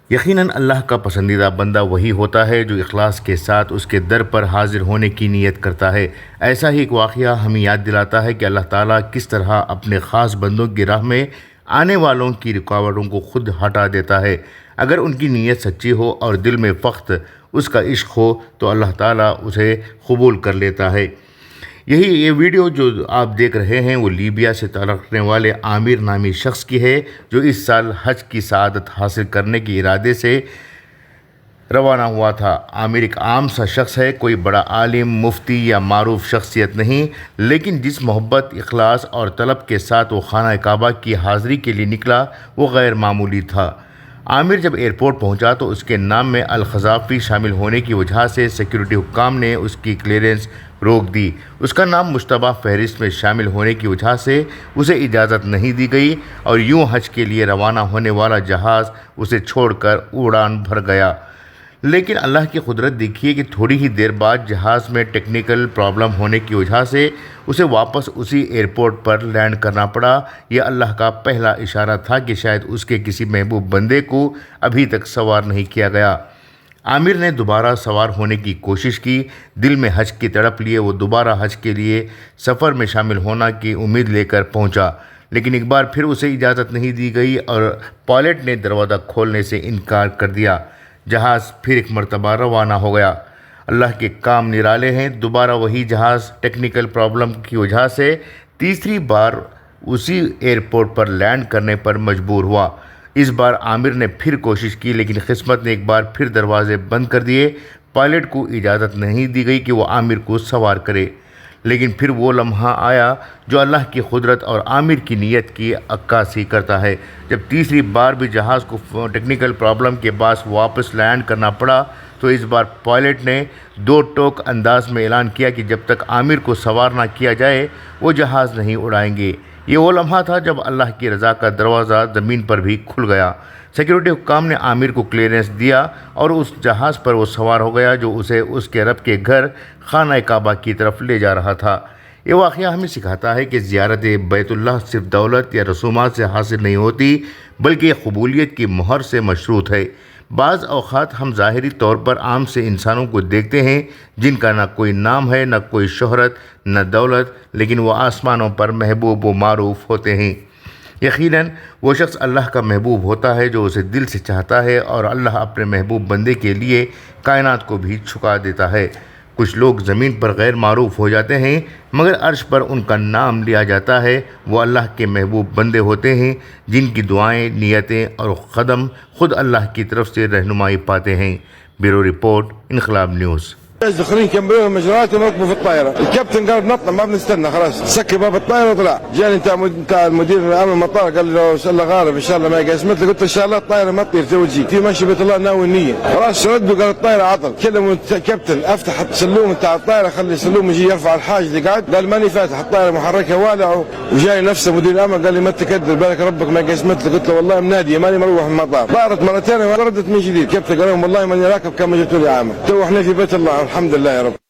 یقیناً اللہ کا پسندیدہ بندہ وہی ہوتا ہے جو اخلاص کے ساتھ اس کے در پر حاضر ہونے کی نیت کرتا ہے۔ ایسا ہی ایک واقعہ ہمیں یاد دلاتا ہے کہ اللہ تعالیٰ کس طرح اپنے خاص بندوں کی راہ میں آنے والوں کی رکاوٹوں کو خود ہٹا دیتا ہے۔ اگر ان کی نیت سچی ہو اور دل میں فقط اس کا عشق ہو تو اللہ تعالیٰ اسے قبول کر لیتا ہے۔ یہ ویڈیو جو آپ دیکھ رہے ہیں وہ لیبیا سے تعلق رکھنے والے عامر نامی شخص کی ہے، جو اس سال حج کی سعادت حاصل کرنے کے ارادے سے روانہ ہوا تھا۔ عامر ایک عام سا شخص ہے، کوئی بڑا عالم، مفتی یا معروف شخصیت نہیں، لیکن جس محبت، اخلاص اور طلب کے ساتھ وہ خانہ کعبہ کی حاضری کے لیے نکلا وہ غیر معمولی تھا۔ عامر جب ایئرپورٹ پہنچا تو اس کے نام میں القذافی شامل ہونے کی وجہ سے سیکیورٹی حکام نے اس کی کلیئرنس روک دی۔ اس کا نام مشتبہ فہرست میں شامل ہونے کی وجہ سے اسے اجازت نہیں دی گئی اور یوں حج کے لیے روانہ ہونے والا جہاز اسے چھوڑ کر اڑان بھر گیا۔ لیکن اللہ کی قدرت دیکھیے کہ تھوڑی ہی دیر بعد جہاز میں ٹیکنیکل پرابلم ہونے کی وجہ سے اسے واپس اسی ایئرپورٹ پر لینڈ کرنا پڑا۔ یہ اللہ کا پہلا اشارہ تھا کہ شاید اس کے کسی محبوب بندے کو ابھی تک سوار نہیں کیا گیا۔ عامر نے دوبارہ سوار ہونے کی کوشش کی، دل میں حج کی تڑپ لیے وہ دوبارہ حج کے لیے سفر میں شامل ہونا کی امید لے کر پہنچا، لیکن ایک بار پھر اسے اجازت نہیں دی گئی اور پائلٹ نے دروازہ کھولنے سے انکار کر دیا۔ جہاز پھر ایک مرتبہ روانہ ہو گیا۔ اللہ کے کام نرالے ہیں، دوبارہ وہی جہاز ٹیکنیکل پرابلم کی وجہ سے تیسری بار اسی ایئرپورٹ پر لینڈ کرنے پر مجبور ہوا۔ اس بار عامر نے پھر کوشش کی، لیکن قسمت نے ایک بار پھر دروازے بند کر دیے۔ پائلٹ کو اجازت نہیں دی گئی کہ وہ عامر کو سوار کرے، لیکن پھر وہ لمحہ آیا جو اللہ کی قدرت اور عامر کی نیت کی عکاسی کرتا ہے۔ جب تیسری بار بھی جہاز کو ٹیکنیکل پرابلم کے باعث واپس لینڈ کرنا پڑا تو اس بار پائلٹ نے دو ٹوک انداز میں اعلان کیا کہ جب تک عامر کو سوار نہ کیا جائے وہ جہاز نہیں اڑائیں گے۔ یہ وہ لمحہ تھا جب اللہ کی رضا کا دروازہ زمین پر بھی کھل گیا۔ سیکیورٹی حکام نے عامر کو کلیئرنس دیا اور اس جہاز پر وہ سوار ہو گیا جو اسے اس کے رب کے گھر خانہ کعبہ کی طرف لے جا رہا تھا۔ یہ واقعہ ہمیں سکھاتا ہے کہ زیارت بیت اللہ صرف دولت یا رسومات سے حاصل نہیں ہوتی، بلکہ یہ قبولیت کی مہر سے مشروط ہے۔ بعض اوقات ہم ظاہری طور پر عام سے انسانوں کو دیکھتے ہیں جن کا نہ کوئی نام ہے، نہ کوئی شہرت، نہ دولت، لیکن وہ آسمانوں پر محبوب و معروف ہوتے ہیں۔ یقیناً وہ شخص اللہ کا محبوب ہوتا ہے جو اسے دل سے چاہتا ہے، اور اللہ اپنے محبوب بندے کے لیے کائنات کو بھی جھکا دیتا ہے۔ کچھ لوگ زمین پر غیر معروف ہو جاتے ہیں مگر عرش پر ان کا نام لیا جاتا ہے۔ وہ اللہ کے محبوب بندے ہوتے ہیں جن کی دعائیں، نیتیں اور قدم خود اللہ کی طرف سے رہنمائی پاتے ہیں۔ بیورو رپورٹ، انقلاب نیوز۔ داخلين كملوا المجرات ونركبوا في الطائره، الكابتن قال نطلع ما بنستنى خلاص، سكر باب الطائره وطلع. جاني بتاع المدير امن المطار قال لي لو ان شاء الله غارب ان شاء الله ما يقسمت لي، قلت ان شاء الله الطائره ما تطير تو تجي في ماشي بيت الله ناوي النيه. خلاص ردوا قال الطائره عطل، كلموا الكابتن افتح السلوم بتاع الطائره خلي السلوم يجي يرفع الحاج اللي قاعد، قال ماني فاتح الطائره محركه والع. وجاي نفسه مدير الامن قال لي ما تكدر بالك ربك ما قسمت لي، قلت له والله مناديه ماني مروح من المطار. طارت مرتين وردت من جديد، الكابتن قال لهم والله ماني راكب كما جبتوا لي عامر، تو احنا في بيت الله الحمد لله يا رب.